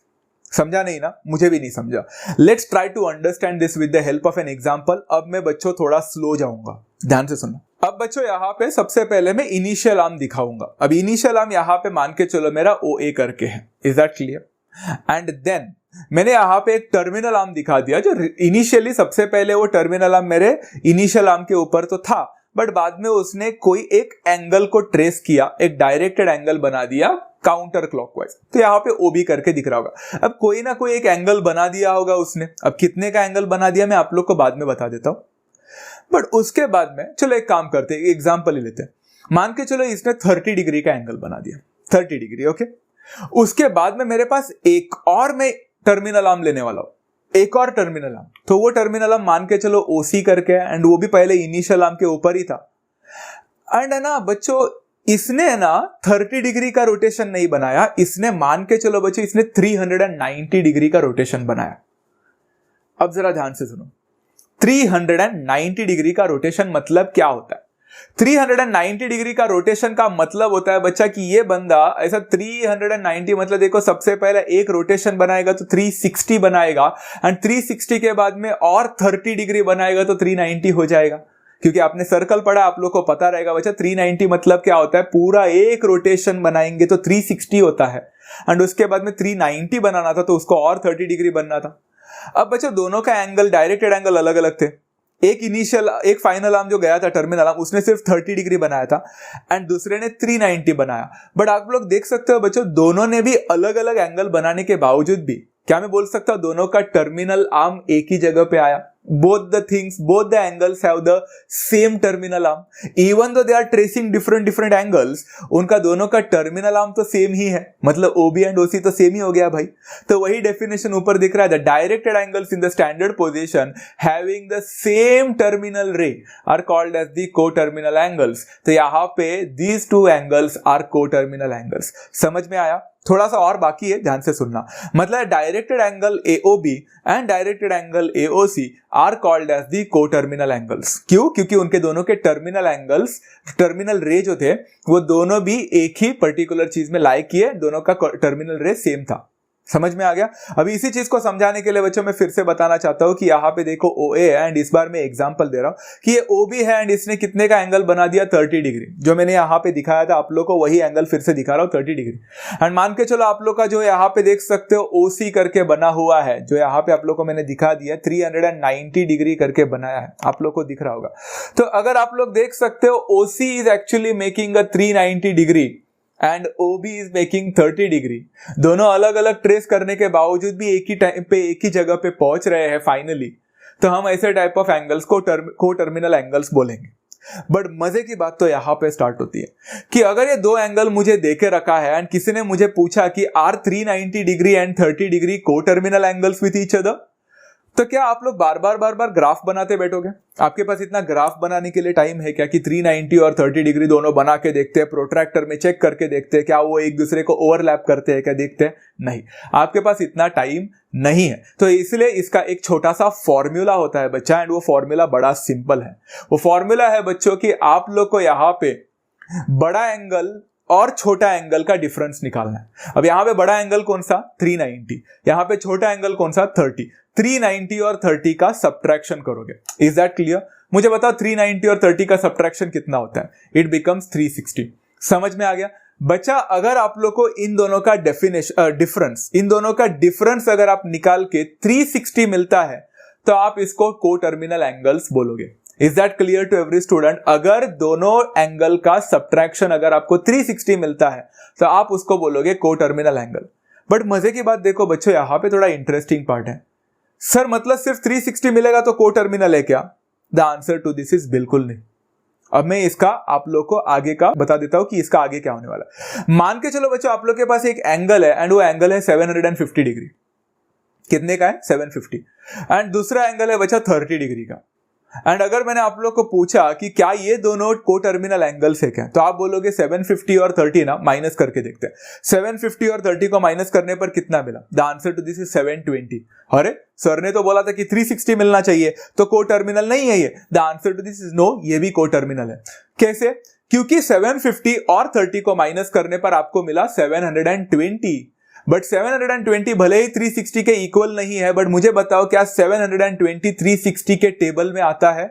समझा नहीं ना? मुझे भी नहीं समझा। Let's try to understand this with the help of an example. अब मैं बच्चों थोड़ा स्लो जाऊंगा, ध्यान से सुनो। अब बच्चों यहाँ पे सबसे पहले मैं इनिशियल आर्म दिखाऊंगा। अब इनिशियल आर्म यहाँ पे मान के चलो मेरा OA करके है। Is that clear? And then मैंने यहाँ पे एक टर्मिनल आर्म दिखा दिया, जो इनिशियली सबसे पहले वो टर्मिनल आर्म मेरे इनिशियल आर्म के ऊपर तो था, बट बाद में उसने कोई एक एंगल को ट्रेस किया, एक डायरेक्टेड एंगल बना दिया काउंटर क्लॉकवाइज। तो यहाँ पे OB करके दिख रहा होगा। अब कोई ना कोई एक एंगल बना दिया होगा उसने। अब कितने का एंगल बना दिया मैं आप लोग को बाद में बता देता हूं। बट उसके बाद में चलो एक काम करते हैं, एग्जाम्पल ले लेते हैं। मान के चलो इसने 30 डिग्री का एंगल बना दिया, 30 डिग्री, ओके। उसके बाद में मेरे पास एक और मैं टर्मिनल आर्म लेने वाला हूं, एक और टर्मिनल आर्म। तो वो टर्मिनल आर्म मान के चलो OC करके, एंड वो भी पहले इनिशियल आर्म के ऊपर ही था। एंड है ना बच्चों, इसने ना 30 डिग्री का रोटेशन नहीं बनाया, इसने मान के चलो बच्चों इसने 390 डिग्री का रोटेशन बनाया। अब जरा ध्यान से सुनो, 390 डिग्री का रोटेशन मतलब क्या होता है? 390 डिग्री का रोटेशन का मतलब होता है बच्चा कि ये बंदा ऐसा 390 मतलब देखो, सबसे पहले एक रोटेशन बनाएगा तो 360 बनाएगा, एंड 360 के बाद में और 30 डिग्री बनाएगा तो 390 हो जाएगा। क्योंकि आपने सर्कल पढ़ा, आप लोग को पता रहेगा बच्चा 390 मतलब क्या होता है। पूरा एक रोटेशन बनाएंगे तो 360 होता है, एंड उसके बाद में 390 बनाना था तो उसको और 30 डिग्री बनना था। अब बच्चा दोनों का एंगल, डायरेक्टेड एंगल अलग अलग थे। एक फाइनल आर्म जो गया था टर्मिनल आर्म, उसने सिर्फ 30 डिग्री बनाया था एंड दूसरे ने 390 बनाया। बट आप लोग देख सकते हो बच्चों, दोनों ने भी अलग अलग एंगल बनाने के बावजूद भी क्या मैं बोल सकता हूं दोनों का टर्मिनल आर्म एक ही जगह पे आया। both the angles have the same terminal arm, even though they are tracing different angles, उनका दोनों का टर्मिनल आर्म तो सेम ही है, मतलब OB एंड OC तो सेम ही हो गया भाई। तो वही डेफिनेशन ऊपर दिख रहा है, the directed angles in the standard position having the same terminal ray are called as the coterminal angles. तो यहाँ पे these two angles are co-terminal angles। समझ में आया? थोड़ा सा और बाकी है, ध्यान से सुनना। मतलब directed angle AOB and directed angle AOC are called as the coterminal angles. क्यों? क्योंकि उनके दोनों के टर्मिनल एंगल्स, टर्मिनल रे जो थे वो दोनों भी एक ही पर्टिकुलर चीज में लाई किए, दोनों का टर्मिनल रे सेम था। समझ में आ गया? अभी इसी चीज को समझाने के लिए बच्चों मैं फिर से बताना चाहता हूं कि यहाँ पे देखो OA है एंड इस बार मैं एग्जांपल दे रहा हूं कि ये OB है एंड इसने कितने का एंगल बना दिया 30 डिग्री। जो मैंने यहाँ पे दिखाया था आप लोग को वही एंगल फिर से दिखा रहा हूं 30 डिग्री। एंड मान के चलो आप लोग का जो यहाँ पे देख सकते हो OC करके बना हुआ है, जो यहाँ पे आप लोग को मैंने दिखा दिया 390 डिग्री करके बनाया है, आप लोग को दिख रहा होगा। तो अगर आप लोग देख सकते हो OC is actually making a 390 degree and OB is making 30 degree. दोनों अलग अलग ट्रेस करने के बावजूद भी एक ही टाइम पे एक ही जगह पे पहुंच रहे हैं फाइनली। तो हम ऐसे टाइप ऑफ एंगल्स को को-टर्मिनल एंगल्स बोलेंगे। बट मजे की बात तो यहाँ पे स्टार्ट होती है कि अगर ये दो एंगल मुझे देके रखा है एंड किसी ने मुझे पूछा कि are 390 degree and 30 degree coterminal angles with each other, तो क्या आप लोग बार बार ग्राफ बनाते बैठोगे? आपके पास इतना ग्राफ बनाने के लिए टाइम है क्या कि 390 और 30 डिग्री दोनों बना के देखते हैं, प्रोट्रैक्टर में चेक करके देखते हैं क्या वो एक दूसरे को ओवरलैप करते हैं क्या, देखते हैं? नहीं, आपके पास इतना टाइम नहीं है। तो इसलिए इसका एक छोटा सा फॉर्मूला होता है बच्चा, एंड वो फॉर्मूला बड़ा सिंपल है। वो फॉर्मूला है बच्चों कि आप लोग को यहाँ पे बड़ा एंगल और छोटा एंगल का डिफरेंस निकालना है। अब यहां पे बड़ा एंगल कौन सा 390, यहां पे छोटा एंगल कौन सा 30। 390 और 30 का सब्ट्रैक्शन करोगे। Is that clear? मुझे बताओ 390 और 30 का सब्ट्रैक्शन कितना होता है? It becomes 360। समझ में आ गया बच्चा? अगर आप लोग को इन दोनों का डिफरेंस अगर आप निकाल के 360 मिलता है तो आप इसको कोटर्मिनल एंगल्स बोलोगे। Is that clear to every student? अगर दोनों एंगल का सब्ट्रैक्शन अगर आपको 360 मिलता है तो आप उसको बोलोगे कोटर्मिनल एंगल। बट मजे की बात देखो बच्चों, यहां पे थोड़ा इंटरेस्टिंग पार्ट है। सर मतलब सिर्फ 360 मिलेगा तो कोटर्मिनल है क्या? The answer to this is बिल्कुल नहीं। अब मैं इसका आप लोग को आगे का बता देता हूं कि इसका आगे क्या होने वाला है। मान के चलो बच्चों, आप लोग के पास एक एंगल है एंड वो एंगल है 750 डिग्री। कितने का है? 750। एंड दूसरा एंगल है बच्चा 30 डिग्री का। एंड अगर मैंने आप लोग को पूछा कि क्या ये दोनों कोटर्मिनल एंगल्स है क्या, तो आप बोलोगे 750 और 30 ना माइनस करके देखते हैं। 750 और 30 को माइनस करने पर कितना मिला? The answer to this is 720। अरे सर ने तो बोला था कि 360 मिलना चाहिए, तो कोटर्मिनल नहीं है ये। The answer to this is no, ये भी कोटर्मिनल है। कैसे? क्योंकि 750 और 30 को माइनस करने पर आपको मिला 720। बट 720 भले ही 360 के इक्वल नहीं है, बट मुझे बताओ क्या 720 360 के टेबल में आता है?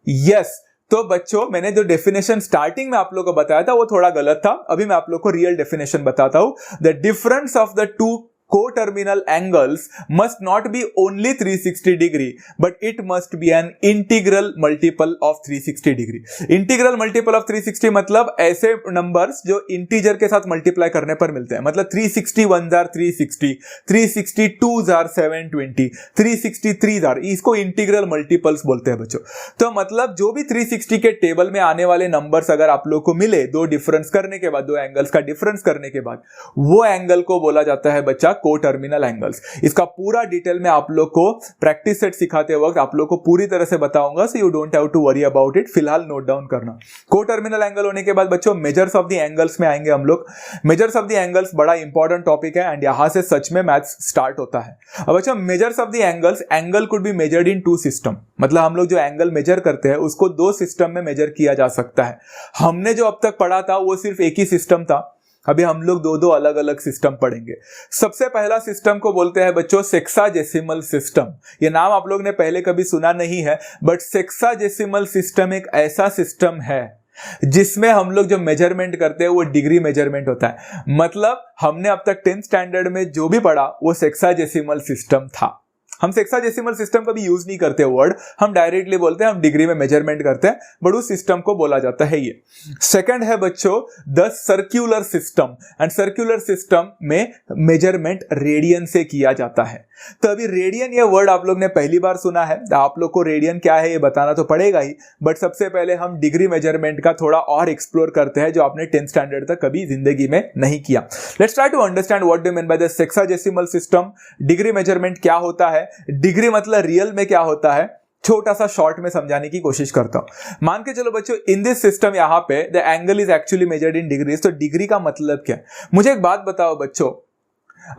यस। तो बच्चों मैंने जो डेफिनेशन स्टार्टिंग में आप लोगों को बताया था वो थोड़ा गलत था। अभी मैं आप लोग को रियल डेफिनेशन बताता हूं। The difference of the two co-terminal angles must not be only 360 degree, but it must be an integral multiple of 360 degree. Integral multiple of 360 मतलब ऐसे नंबर्स जो इंटीजर के साथ मल्टीप्लाई करने पर मिलते हैं। मतलब 360 1 जार 360, 360 2 जार 720, 360 3 जार, इसको इंटीग्रल मल्टीपल्स बोलते हैं बच्चों। तो मतलब जो भी 360 के टेबल में आने वाले नंबर्स अगर आप लोग को मिले, दो डिफरेंस करने के बाद, दो एंगल्स का डिफरेंस करने के बाद, वो एंगल को बोला जाता है बच्चा कोटर्मिनल एंगल्स। इसका पूरा डिटेल में आप लोग को प्रैक्टिस सेट सिखाते वक्त आप लोग को पूरी तरह से बताऊंगा, so you don't have to worry about it. फिलहाल नोट डाउन करना। कोटर्मिनल एंगल होने के बाद बच्चों मेजर्स ऑफ द एंगल्स में आएंगे हम लोग। मेजर्स ऑफ द एंगल्स बड़ा इंपॉर्टेंट टॉपिक है एंड यहां से सच में मैथ्स स्टार्ट होता है। अब बच्चों measures of the angles, angle could be measured in 2 system. मतलब हम लोग जो एंगल मेजर करते हैं उसको 2 सिस्टम में मेजर किया जा सकता है। हमने जो अब तक पढ़ा था वो सिर्फ एक ही सिस्टम था, अभी हम लोग दो अलग अलग सिस्टम पढ़ेंगे। सबसे पहला सिस्टम को बोलते हैं बच्चों सेक्साजेसिमल सिस्टम। ये नाम आप लोग ने पहले कभी सुना नहीं है, बट सेक्साजेसिमल सिस्टम एक ऐसा सिस्टम है जिसमें हम लोग जो मेजरमेंट करते हैं वो डिग्री मेजरमेंट होता है। मतलब हमने अब तक 10th स्टैंडर्ड में जो भी पढ़ा वो सेक्साजेसिमल सिस्टम था। हम सेक्साजेसिमल सिस्टम का भी यूज नहीं करते वर्ड, हम डायरेक्टली बोलते हैं हम डिग्री में मेजरमेंट करते हैं, बट उस सिस्टम को बोला जाता है ये। सेकंड है बच्चों the circular system, and circular system में मेजरमेंट रेडियन से किया जाता है। तो अभी रेडियन ये वर्ड आप लोग ने पहली बार सुना है, आप लोग को रेडियन क्या है ये बताना तो पड़ेगा ही, बट सबसे पहले हम डिग्री मेजरमेंट का थोड़ा और एक्सप्लोर करते हैं जो आपने 10th स्टैंडर्ड तक कभी जिंदगी में नहीं किया। Let's try to understand what do mean by the sexagesimal system. Degree measurement क्या होता है, डिग्री मतलब रियल में क्या होता है, छोटा सा शॉर्ट में समझाने की कोशिश करता हूं। मान के चलो बच्चों इन दिस सिस्टम यहां पे the angle is actually measured in degrees. तो डिग्री का मतलब क्या है? मुझे एक बात बताओ बच्चों,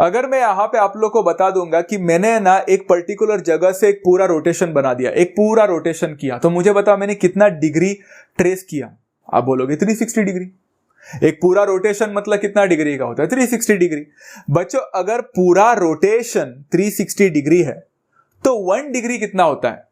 अगर मैं यहां पे आप लोग को बता दूंगा कि मैंने ना एक पर्टिकुलर जगह से एक पूरा रोटेशन बना दिया, एक पूरा रोटेशन किया, तो मुझे बताओ मैंने कितना डिग्री ट्रेस किया? आप बोलोगे 360 डिग्री। एक पूरा रोटेशन मतलब कितना डिग्री का होता है? 360 डिग्री। बच्चों अगर पूरा रोटेशन 360 डिग्री है तो 1 डिग्री कितना होता है?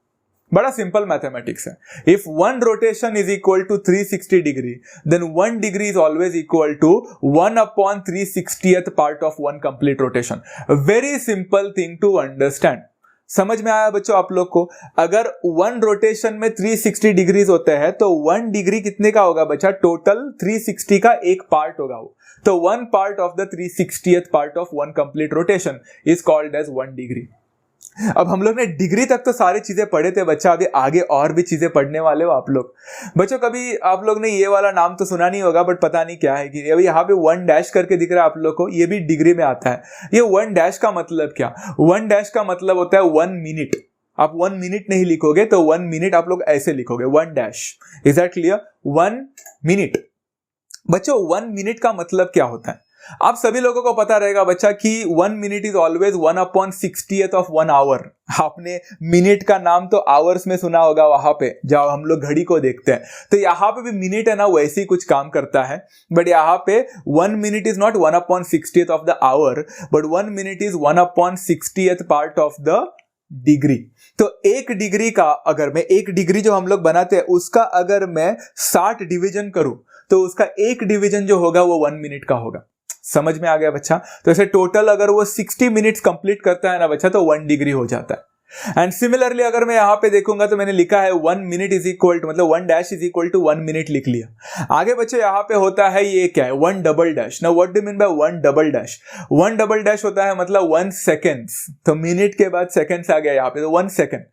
बड़ा सिंपल मैथमेटिक्स है। If 1 rotation is equal to 360 degree, then 1 degree is always equal to 1/360th part of 1 complete rotation. Very simple thing to understand. समझ में आया बच्चों आप लोग को? अगर 1 रोटेशन में 360 डिग्रीज होते हैं तो 1 डिग्री कितने का होगा बच्चा? टोटल 360 का एक पार्ट होगा वो। तो 1 part of the 360th part of 1 complete rotation is called as 1 degree. अब हम लोग ने डिग्री तक तो सारी चीजें पढ़े थे बच्चा, अभी आगे और भी चीजें पढ़ने वाले हो आप लोग। बच्चों कभी आप लोग ने ये वाला नाम तो सुना नहीं होगा, बट पता नहीं क्या है कि अभी यहाँ पे 1 डैश करके दिख रहा है आप लोग को, ये भी डिग्री में आता है। ये 1 डैश का मतलब क्या? 1 डैश का मतलब होता है 1 मिनट। आप 1 मिनट नहीं लिखोगे तो 1 मिनट आप लोग ऐसे लिखोगे 1 dash. Is that clear? 1 minute. बच्चों 1 मिनट का मतलब क्या होता है? आप सभी लोगों को पता रहेगा बच्चा कि 1 minute is always 1/60th of 1 hour. आपने मिनट का नाम तो आवर्स में सुना होगा, वहां पे जब हम लोग घड़ी को देखते हैं तो यहाँ पे भी मिनट है ना वैसे ही कुछ काम करता है, बट यहाँ पे 1 minute is not 1/60th of the hour, but 1 minute is 1/60th part of the degree. तो 1 डिग्री का अगर मैं 1 डिग्री जो हम लोग बनाते हैं उसका अगर मैं 60 डिवीजन करूं तो उसका 1 डिवीजन जो होगा वो 1 मिनट का होगा। समझ में आ गया बच्चा? तो ऐसे टोटल अगर वो 60 मिनट्स कंप्लीट करता है ना बच्चा तो 1 डिग्री हो जाता है। एंड सिमिलरली अगर मैं यहां पे देखूंगा तो मैंने लिखा है 1 मिनट इज इक्वल टू, मतलब 1 dash is equal to 1 minute लिख लिया। आगे बच्चे यहां पे होता है ये क्या है, 1 double dash. Now what do mean bye 1 double dash? 1 double dash होता है मतलब 1 सेकेंड्स, तो मिनट के बाद सेकेंड्स आ गया यहाँ पे, तो 1 सेकेंड।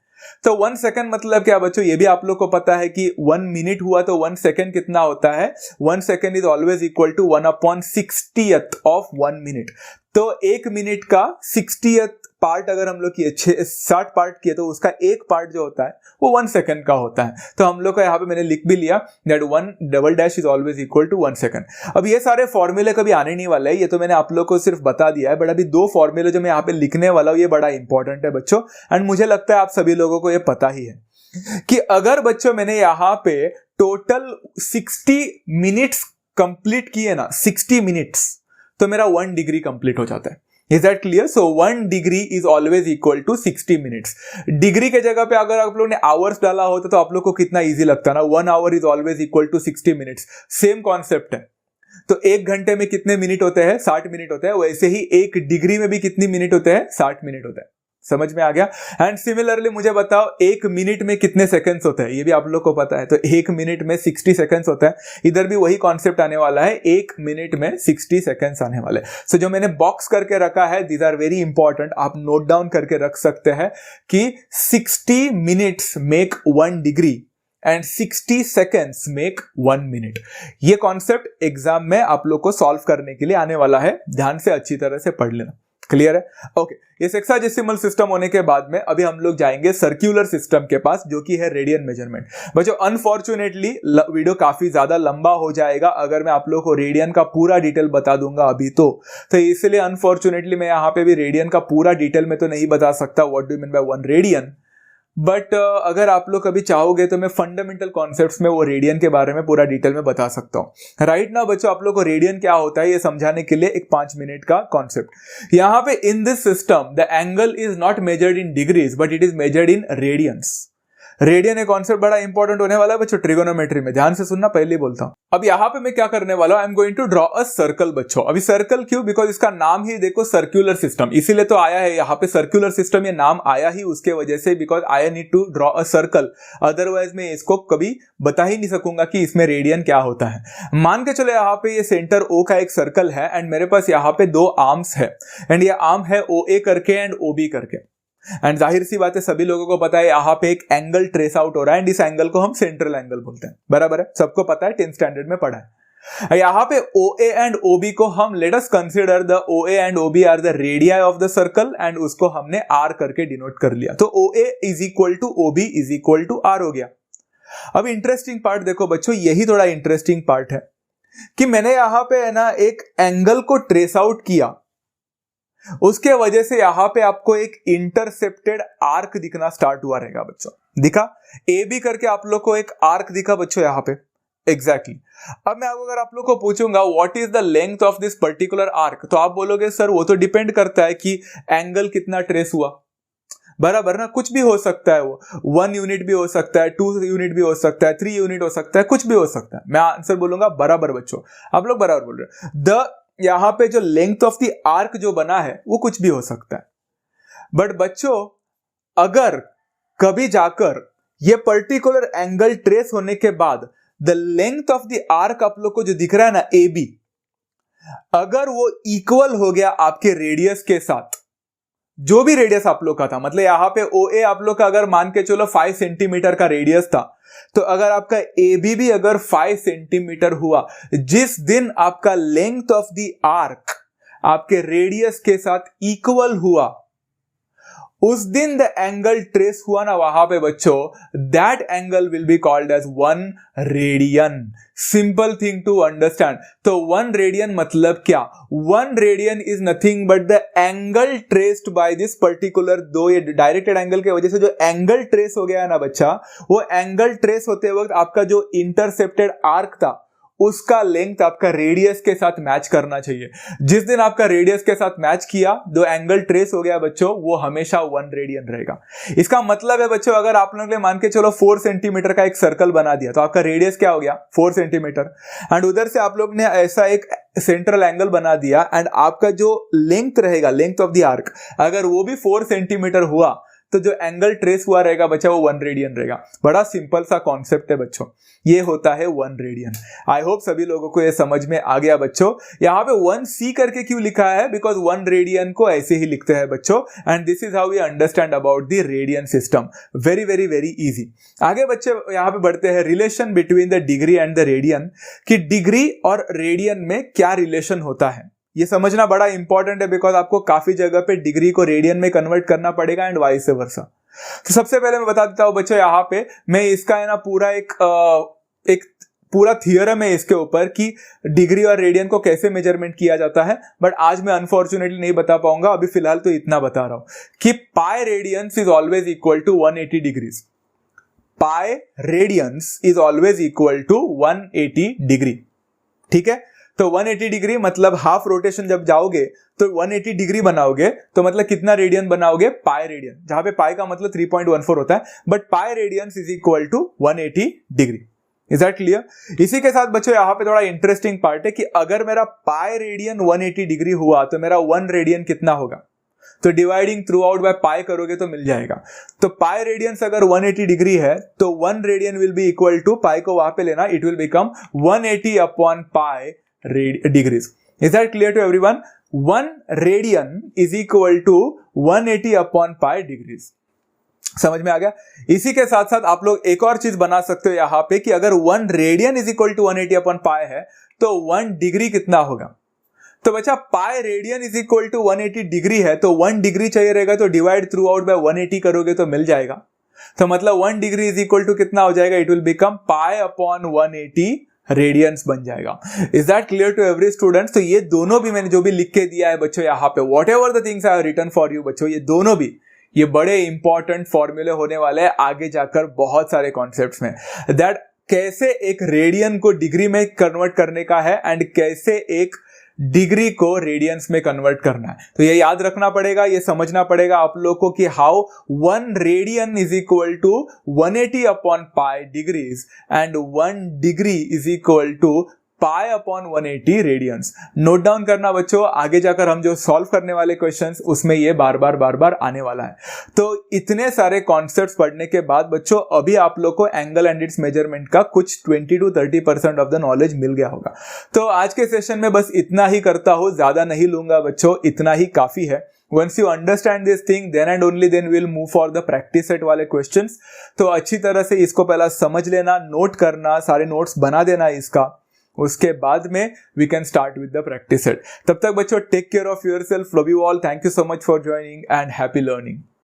तो 1 सेकेंड मतलब क्या बच्चों, ये भी आप लोग को पता है कि 1 मिनट हुआ तो 1 सेकेंड कितना होता है, 1 second is always equal to 1/60th of 1 minute. तो 1 मिनट का 60th पार्ट अगर हम लोग किए 60 पार्ट किए तो उसका एक पार्ट जो होता है वो 1 सेकेंड का होता है। तो हम लोग का यहाँ पे मैंने लिख भी लिया that 1 double dash is always equal to 1 second. अब ये सारे फॉर्मूले कभी आने नहीं वाले हैं, ये तो मैंने आप लोग को सिर्फ बता दिया है, बट अभी 2 फॉर्मूले जो मैं यहाँ पे लिखने वाला हूँ ये बड़ा इंपॉर्टेंट है बच्चों, एंड मुझे लगता है आप सभी लोगों को ये पता ही है कि अगर बच्चों मैंने यहाँ पे टोटल 60 मिनट्स कंप्लीट किए ना, 60 मिनट्स, तो मेरा 1 डिग्री कंप्लीट हो जाता है। Is that clear? So 1 degree is always equal to 60 minutes. Degree के जगह पे अगर आप लोग ने आवर्स डाला होता तो आप लोग को कितना इजी लगता ना, 1 hour is always equal to 60 minutes. Same concept है। तो 1 घंटे में कितने मिनट होते हैं, 60 मिनट होते हैं, वैसे ही 1 डिग्री में भी कितनी मिनट होते हैं, 60 मिनट होते हैं। समझ में आ गया? एंड सिमिलरली मुझे बताओ 1 मिनट में कितने सेकंड्स होते हैं, ये भी आप लोग को पता है, तो 1 मिनट में 60 सेकंड्स होता है। इधर भी वही कॉन्सेप्ट आने वाला है, 1 मिनट में 60 सेकंड्स आने वाले। सो जो मैंने बॉक्स करके रखा है, दीज आर वेरी इंपॉर्टेंट, आप नोट डाउन करके रख सकते हैं कि 60 minutes make 1 degree and 60 seconds make 1 minute. ये कॉन्सेप्ट एग्जाम में आप लोग को सॉल्व करने के लिए आने वाला है, ध्यान से अच्छी तरह से पढ़ लेना। क्लियर है? ओके, ये हेक्साडेसिमल सिस्टम होने के बाद में अभी हम लोग जाएंगे सर्कुलर सिस्टम के पास, जो कि है रेडियन मेजरमेंट। बच्चों अनफॉर्चुनेटली वीडियो काफी ज्यादा लंबा हो जाएगा अगर मैं आप लोगों को रेडियन का पूरा डिटेल बता दूंगा अभी तो इसलिए अनफॉर्चुनेटली मैं यहाँ पे भी रेडियन का पूरा डिटेल में तो नहीं बता सकता, what do mean bye 1 radian. But अगर आप लोग कभी चाहोगे तो मैं फंडामेंटल कॉन्सेप्ट्स में वो रेडियन के बारे में पूरा डिटेल में बता सकता हूँ। राइट ना बच्चों, आप लोग को रेडियन क्या होता है ये समझाने के लिए एक 5 मिनट का कॉन्सेप्ट। यहाँ पे in this system the angle is not measured in degrees but it is measured in radiance. Radian एक कॉन्सेप्ट बड़ा इंपॉर्टेंट होने वाला है बच्चों ट्रिगोनोमेट्री में, ध्यान से सुनना, पहले बोलता हूं। अब यहाँ पे मैं क्या करने वाला हूं, I am going to draw a circle बच्चों। अभी सर्कल क्यों? बिकॉज इसका नाम ही देखो सर्कुलर सिस्टम, इसीलिए तो आया है यहाँ पे सर्कुलर सिस्टम, ये नाम आया ही उसके वजह से, because I need to draw a circle, otherwise मैं इसको कभी बता ही नहीं सकूंगा कि इसमें रेडियन क्या होता है। मान के चलो यहाँ पे ये सेंटर O का एक सर्कल है एंड मेरे पास यहाँ पे 2 आर्म्स है एंड ये आर्म है OA करके एंड OB करके, एंड जाहिर सी बात है सभी लोगों को पता है यहाँ पे एक एंगल ट्रेस आउट हो रहा है एंड इस एंगल को हम सेंट्रल एंगल बोलते हैं, बराबर है, सबको पता है, 10th स्टैंडर्ड में पढ़ा है। यहाँ पे OA एंड OB को हम let us consider the OA and OB are the radii of the circle and उसको हमने R करके डिनोट कर लिया, तो OA is equal to OB is equal to R हो गया। अब इंटरेस्टिंग पार्ट देखो बच्चों, यही थोड़ा इंटरेस्टिंग पार्ट है कि मैंने यहाँ पे है ना एक एंगल को ट्रेस आउट किया, उसके वजह से यहां पे आपको एक इंटरसेप्टेड आर्क दिखना स्टार्ट हुआ रहेगा बच्चों। दिखा AB करके आप लोग को एक आर्क दिखा बच्चों यहाँ पे, एग्जैक्टली। अब मैं अगर आप लोग को पूछूंगा what is the length of this particular arc, तो आप बोलोगे सर वो तो डिपेंड करता है कि एंगल कितना ट्रेस हुआ, बराबर ना, कुछ भी हो सकता है, वो 1 यूनिट भी हो सकता है, 2 यूनिट भी हो सकता है, 3 यूनिट हो सकता है, कुछ भी हो सकता है। मैं आंसर बोलूंगा बराबर बच्चों, आप लोग बराबर बोल रहे हैं। द यहां पे जो लेंथ ऑफ द आर्क जो बना है वो कुछ भी हो सकता है, बट बच्चों अगर कभी जाकर ये पर्टिकुलर एंगल ट्रेस होने के बाद the length of the arc आप लोग को जो दिख रहा है ना AB, अगर वो इक्वल हो गया आपके रेडियस के साथ, जो भी रेडियस आप लोग का था, मतलब यहां पे OA आप लोग का अगर मान के चलो 5 सेंटीमीटर का रेडियस था, तो अगर आपका AB भी अगर 5 सेंटीमीटर हुआ, जिस दिन आपका लेंथ ऑफ द आर्क आपके रेडियस के साथ इक्वल हुआ, उस दिन द एंगल ट्रेस हुआ ना वहां पे बच्चों, that angle will be called as 1 radian. Simple thing to understand. तो 1 रेडियन मतलब क्या? 1 radian is nothing but the angle traced by this particular, दो ये डायरेक्टेड एंगल के वजह से जो एंगल ट्रेस हो गया है ना बच्चा, वो एंगल ट्रेस होते वक्त आपका जो इंटरसेप्टेड आर्क था उसका लेंथ आपका रेडियस के साथ मैच करना चाहिए। जिस दिन आपका रेडियस के साथ मैच किया, जो एंगल ट्रेस हो गया बच्चों, वो हमेशा 1 रेडियन रहेगा। इसका मतलब है बच्चों, अगर आप लोगों ने मान के चलो 4 सेंटीमीटर का एक सर्कल बना दिया, तो आपका रेडियस क्या हो गया? 4 सेंटीमीटर। एंड उधर से आप लोग ने ऐसा एक सेंट्रल एंगल बना दिया, एंड आपका जो लेंथ रहेगा, लेंथ ऑफ द आर्क, अगर वो भी 4 सेंटीमीटर हुआ, तो जो एंगल ट्रेस हुआ रहेगा बच्चा, वो 1 रेडियन रहेगा। बड़ा सिंपल सा कॉन्सेप्ट है बच्चों, ये होता है 1 रेडियन। आई होप सभी लोगों को ये समझ में आ गया बच्चों। यहाँ पे 1c करके क्यों लिखा है? बिकॉज 1 रेडियन को ऐसे ही लिखते हैं बच्चों, and this is how we understand about the radian system. Very very very easy. आगे बच्चे यहाँ पे बढ़ते हैं, relation between the degree and the radian, कि डिग्री और रेडियन में क्या रिलेशन होता है। ये समझना बड़ा इंपॉर्टेंट है, बिकॉज आपको काफी जगह पे डिग्री को रेडियन में कन्वर्ट करना पड़ेगा एंड वाइस वर्सा। तो सबसे पहले मैं बता देता हूं बच्चों, यहाँ पे मैं इसका है ना पूरा एक पूरा थियरम है इसके ऊपर कि डिग्री और रेडियन को कैसे मेजरमेंट किया जाता है, बट आज मैं अनफॉर्चुनेटली नहीं बता पाऊंगा। अभी फिलहाल तो इतना बता रहा हूं कि pi radians is always equal to 180 degrees. Pi radians is always equal to 180 degree. ठीक है, तो 180 डिग्री मतलब हाफ रोटेशन जब जाओगे तो 180 डिग्री बनाओगे, तो मतलब कितना रेडियन बनाओगे? पाई रेडियन, जहां पे पाई का मतलब 3.14 होता है, but pi radians is equal to 180 degree. Is that clear? इसी के साथ बच्चों यहाँ पे थोड़ा इंटरेस्टिंग पार्ट है कि अगर मेरा पाई रेडियन 180 डिग्री हुआ, तो मेरा 1 रेडियन कितना होगा? तो dividing through out by pi करोगे तो मिल जाएगा। तो पाई रेडियंस अगर 180 डिग्री है, तो 1 radian will be equal to, pi को वहां पे लेना, it will become 180 upon pi degrees. Is that clear to everyone? 1 radian is equal to 180 upon pi degrees. समझ में आ गया? इसी के साथ साथ आप लोग एक और चीज बना सकते हो यहाँ पे कि अगर 1 radian is equal to 180 upon pi है, तो 1 डिग्री कितना होगा? तो बच्चा pi radian is equal to 180 degree है, तो 1 डिग्री चाहिए रहेगा, तो डिवाइड थ्रू आउट बाय 180 करोगे तो मिल जाएगा। तो मतलब 1 डिग्री इज इक्वल टू कितना हो जाएगा? It will become pi upon 180 radians बन जाएगा। Is that clear to every students? तो ये दोनों भी मैंने जो भी लिख के दिया है बच्चों यहाँ पे, whatever the things I have written for you बच्चों, ये दोनों भी ये बड़े इंपॉर्टेंट फॉर्मूले होने वाले हैं आगे जाकर बहुत सारे कॉन्सेप्ट्स में, दैट कैसे एक रेडियन को डिग्री में कन्वर्ट करने का है एंड कैसे एक डिग्री को रेडियंस में कन्वर्ट करना है। तो ये याद रखना पड़ेगा, ये समझना पड़ेगा आप लोग को कि how 1 radian is equal to 180 upon pi degrees and 1 degree is equal to pi upon 180 radians. Note down करना बच्चों, आगे जाकर हम जो सॉल्व करने वाले क्वेश्चंस उसमें ये बार बार आने वाला है। तो इतने सारे कॉन्सेप्ट्स पढ़ने के बाद बच्चों, अभी आप लोग को एंगल एंड इट्स मेजरमेंट का कुछ 20 to 30% ऑफ द नॉलेज मिल गया होगा। तो आज के सेशन में बस इतना ही करता हूं, ज्यादा नहीं लूंगा बच्चों, इतना ही काफी है। Once you understand this thing, then and only then we'll move for the practice set वाले questions। तो अच्छी तरह से इसको पहला समझ लेना, नोट करना, सारे नोट्स बना देना इसका, उसके बाद में we can start with the practice set. तब तक बच्चों take care of yourself, love you all, thank you so much for joining and happy learning.